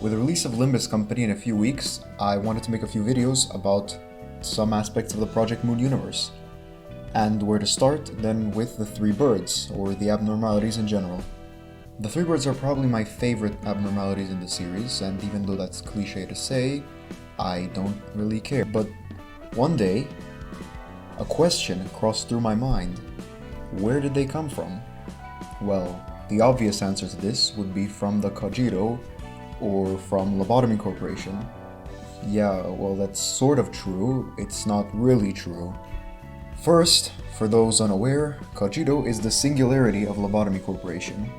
With the release of Limbus Company in a few weeks, I wanted to make a few videos about some aspects of the Project Moon universe. And where to start, then with the three birds, or the abnormalities in general. The three birds are probably my favorite abnormalities in the series, and even though that's cliche to say, I don't really care. But one day, a question crossed through my mind. Where did they come from? Well, the obvious answer to this would be from the Cogito, or from Lobotomy Corporation. Yeah, well, that's sort of true, it's not really true. First, for those unaware, Cogito is the singularity of Lobotomy Corporation.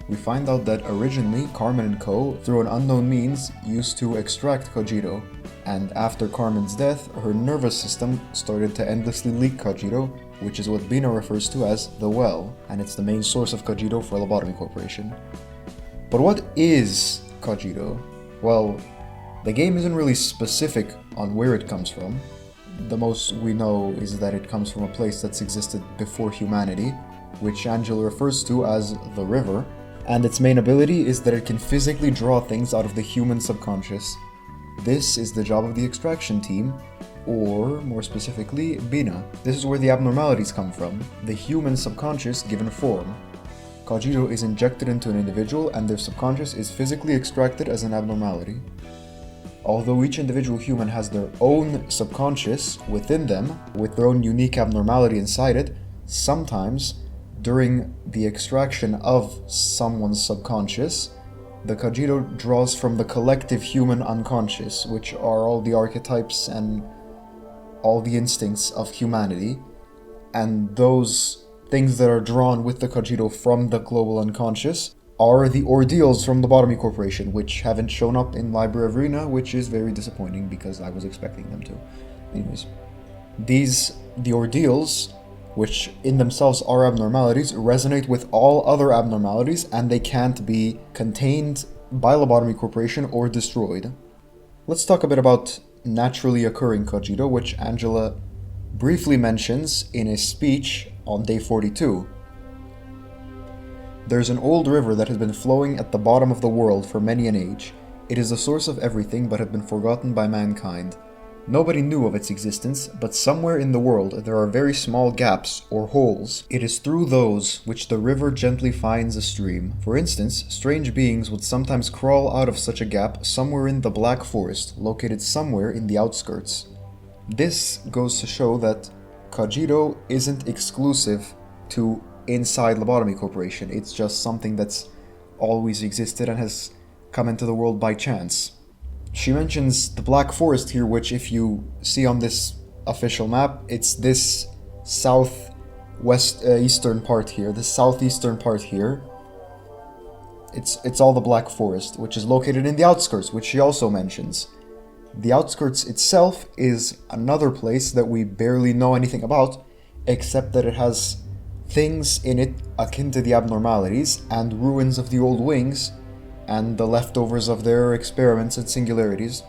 We find out that originally Carmen and Co., through an unknown means, used to extract Cogito, and after Carmen's death, her nervous system started to endlessly leak Cogito, which is what Bina refers to as the well, and it's the main source of Cogito for Lobotomy Corporation. But what is Cogito? Well, the game isn't really specific on where it comes from. The most we know is that it comes from a place that's existed before humanity, which Angela refers to as the river, and its main ability is that it can physically draw things out of the human subconscious. This is the job of the extraction team, or more specifically, Bina. This is where the abnormalities come from, the human subconscious given form. Cogito is injected into an individual and their subconscious is physically extracted as an abnormality. Although each individual human has their own subconscious within them, with their own unique abnormality inside it, sometimes, during the extraction of someone's subconscious, the Cogito draws from the collective human unconscious, which are all the archetypes and all the instincts of humanity, and those things that are drawn with the Cogito from the global unconscious are the ordeals from the Lobotomy Corporation, which haven't shown up in Library of Ruina, which is very disappointing because I was expecting them to. Anyways, the ordeals, which in themselves are abnormalities, resonate with all other abnormalities and they can't be contained by Lobotomy Corporation or destroyed. Let's talk a bit about naturally occurring Cogito, which Angela briefly mentions in a speech on day 42. There's an old river that has been flowing at the bottom of the world for many an age. It is the source of everything but had been forgotten by mankind. Nobody knew of its existence, but somewhere in the world there are very small gaps or holes. It is through those which the river gently finds a stream. For instance, strange beings would sometimes crawl out of such a gap somewhere in the Black Forest, located somewhere in the outskirts. This goes to show that Cogito isn't exclusive to inside Lobotomy Corporation, it's just something that's always existed and has come into the world by chance. She mentions the Black Forest here, which if you see on this official map, it's this eastern part here, this southeastern part here. It's all the Black Forest, which is located in the outskirts, which she also mentions. The outskirts itself is another place that we barely know anything about, except that it has things in it akin to the abnormalities and ruins of the old wings and the leftovers of their experiments and singularities.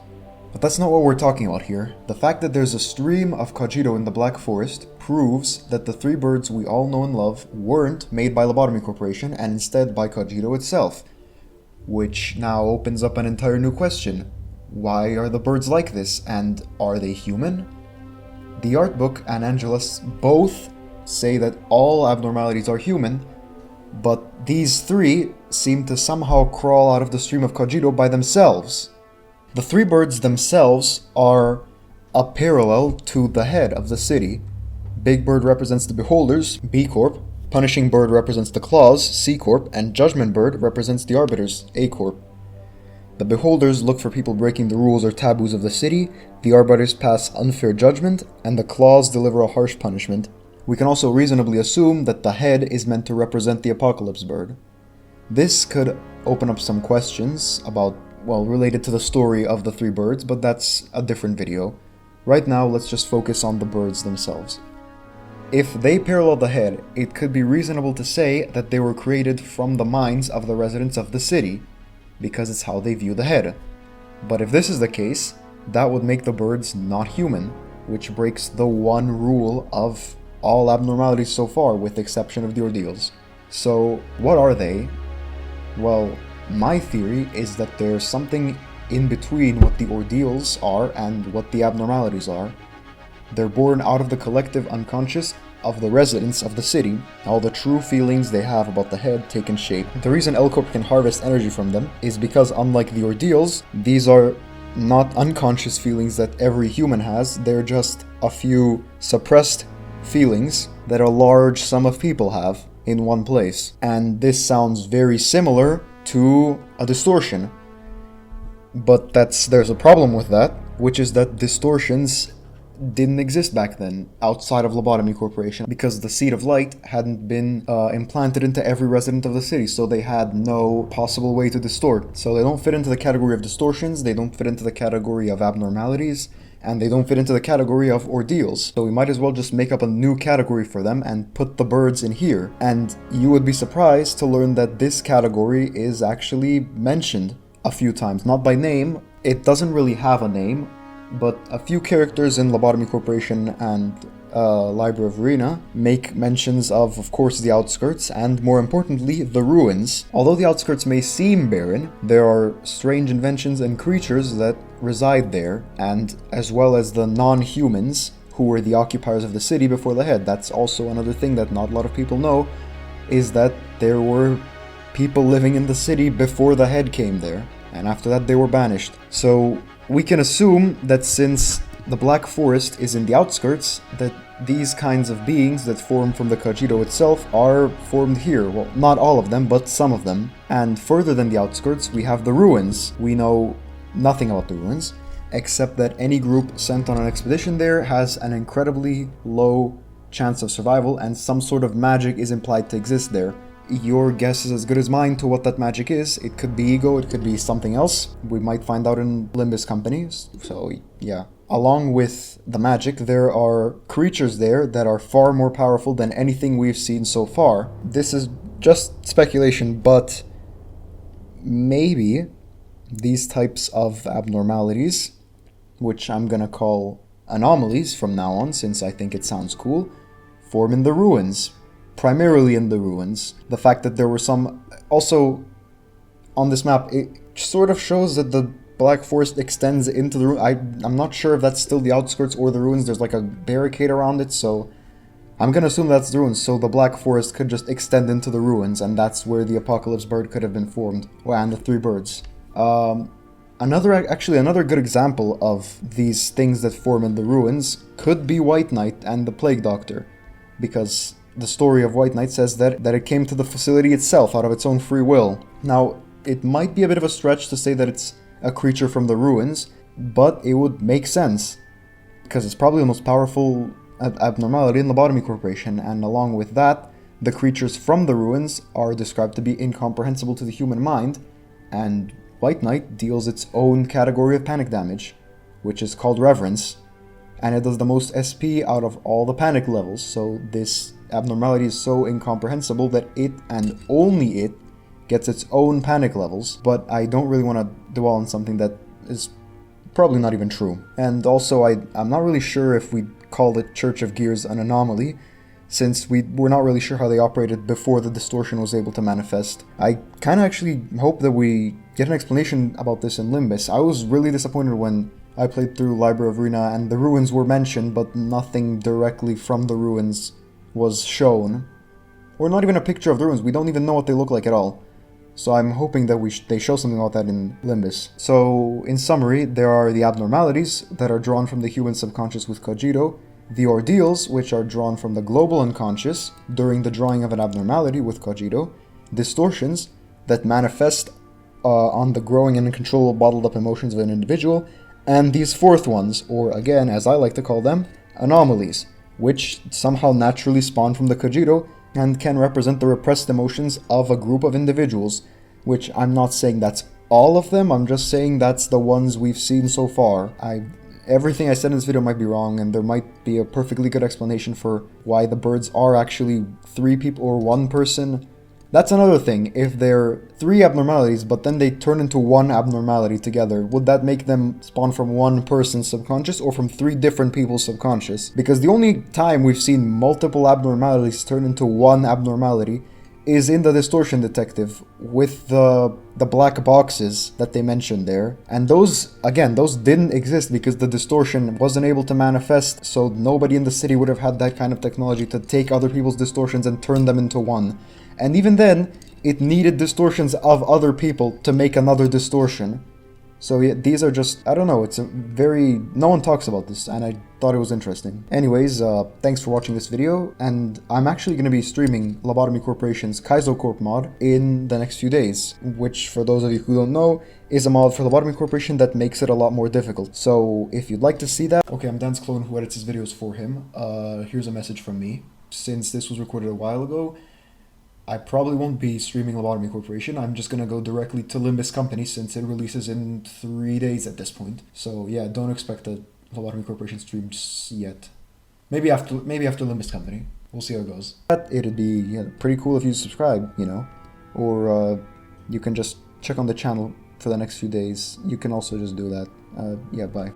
But that's not what we're talking about here. The fact that there's a stream of Cogito in the Black Forest proves that the three birds we all know and love weren't made by Lobotomy Corporation and instead by Cogito itself. Which now opens up an entire new question. Why are the birds like this, and are they human? The art book and Angelus both say that all abnormalities are human, but these three seem to somehow crawl out of the stream of Cogito by themselves. The three birds themselves are a parallel to the head of the city. Big Bird represents the Beholders, B Corp, Punishing Bird represents the Claws, C Corp, and Judgment Bird represents the Arbiters, A Corp. The Beholders look for people breaking the rules or taboos of the city, the Arbiters pass unfair judgment, and the Claws deliver a harsh punishment. We can also reasonably assume that the head is meant to represent the Apocalypse Bird. This could open up some questions about, well, related to the story of the three birds, but that's a different video. Right now, let's just focus on the birds themselves. If they parallel the head, it could be reasonable to say that they were created from the minds of the residents of the city, because it's how they view the head. But if this is the case, that would make the birds not human, which breaks the one rule of all abnormalities so far, with the exception of the ordeals. So, what are they? Well, my theory is that there's something in between what the ordeals are and what the abnormalities are. They're born out of the collective unconscious of the residents of the city. All the true feelings they have about the head taken shape. The reason L Corp can harvest energy from them is because, unlike the ordeals, these are not unconscious feelings that every human has. They're just a few suppressed feelings that a large sum of people have in one place. And this sounds very similar to a distortion. But there's a problem with that, which is that distortions didn't exist back then outside of Lobotomy Corporation, because the seed of light hadn't been implanted into every resident of the city, so they had no possible way to distort. So they don't fit into the category of distortions, they don't fit into the category of abnormalities, and they don't fit into the category of ordeals. So we might as well just make up a new category for them and put the birds in here. And you would be surprised to learn that this category is actually mentioned a few times, not by name. It doesn't really have a name, but a few characters in Lobotomy Corporation and Library of Ruina make mentions of course, the outskirts, and more importantly, the ruins. Although the outskirts may seem barren, there are strange inventions and creatures that reside there, and as well as the non-humans who were the occupiers of the city before the head. That's also another thing that not a lot of people know, is that there were people living in the city before the head came there, and after that they were banished. So we can assume that since the Black Forest is in the outskirts, that these kinds of beings that form from the Cogito itself are formed here. Well, not all of them, but some of them. And further than the outskirts, we have the ruins. We know nothing about the ruins, except that any group sent on an expedition there has an incredibly low chance of survival, and some sort of magic is implied to exist there. Your guess is as good as mine to what that magic is. It could be ego, it could be something else. We might find out in Limbus companies. So yeah. Along with the magic, there are creatures there that are far more powerful than anything we've seen so far. This is just speculation, but maybe these types of abnormalities, which I'm gonna call anomalies from now on since I think it sounds cool, form in the ruins. Primarily in the ruins. The fact that there were some... Also, on this map, it sort of shows that the Black Forest extends into the ruins. I'm not sure if that's still the outskirts or the ruins. There's like a barricade around it, so... I'm gonna assume that's the ruins, so the Black Forest could just extend into the ruins, and that's where the Apocalypse Bird could have been formed. And the three birds. Another good example of these things that form in the ruins could be White Knight and the Plague Doctor, because the story of White Knight says that it came to the facility itself out of its own free will. Now, it might be a bit of a stretch to say that it's a creature from the ruins, but it would make sense, because it's probably the most powerful abnormality in Lobotomy Corporation, and along with that, the creatures from the ruins are described to be incomprehensible to the human mind, and White Knight deals its own category of panic damage, which is called Reverence, and it does the most SP out of all the panic levels, so this abnormality is so incomprehensible that it, and only it, gets its own panic levels, but I don't really want to dwell on something that is probably not even true. And also, I'm not really sure if we call the Church of Gears an anomaly, since we're not really sure how they operated before the distortion was able to manifest. I kind of actually hope that we get an explanation about this in Limbus. I was really disappointed when I played through Library of Ruina and the ruins were mentioned, but nothing directly from the ruins was shown. Or not even a picture of the ruins. We don't even know what they look like at all. So I'm hoping that they show something about that in Limbus. So, in summary, there are the abnormalities that are drawn from the human subconscious with Cogito, the ordeals, which are drawn from the global unconscious during the drawing of an abnormality with Cogito, distortions that manifest on the growing and uncontrollable bottled up emotions of an individual, and these fourth ones, or again, as I like to call them, anomalies, which somehow naturally spawn from the Cogito and can represent the repressed emotions of a group of individuals, which I'm not saying that's all of them, I'm just saying that's the ones we've seen so far. Everything I said in this video might be wrong, and there might be a perfectly good explanation for why the birds are actually 3 people or 1 person. That's another thing. If they're 3 abnormalities, but then they turn into 1 abnormality together, would that make them spawn from 1 person's subconscious or from 3 different people's subconscious? Because the only time we've seen multiple abnormalities turn into 1 abnormality is in the distortion detective with the black boxes that they mentioned there. And those, again, those didn't exist because the distortion wasn't able to manifest, so nobody in the city would have had that kind of technology to take other people's distortions and turn them into one. And even then, it needed distortions of other people to make another distortion. So yeah, these are just, I don't know, it's a very, no one talks about this, and I thought it was interesting. Anyways, thanks for watching this video, and I'm actually going to be streaming Lobotomy Corporation's Kaizo Corp mod in the next few days, which, for those of you who don't know, is a mod for Lobotomy Corporation that makes it a lot more difficult. So if you'd like to see that... Okay, I'm Dan's clone who edits his videos for him. Here's a message from me. Since this was recorded a while ago, I probably won't be streaming Lobotomy Corporation. I'm just gonna go directly to Limbus Company since it releases in 3 days at this point. So yeah, don't expect a Lobotomy Corporation stream just yet. Maybe after Limbus Company. We'll see how it goes. But it'd be pretty cool if you subscribe, you know, or you can just check on the channel for the next few days. You can also just do that. Yeah, bye.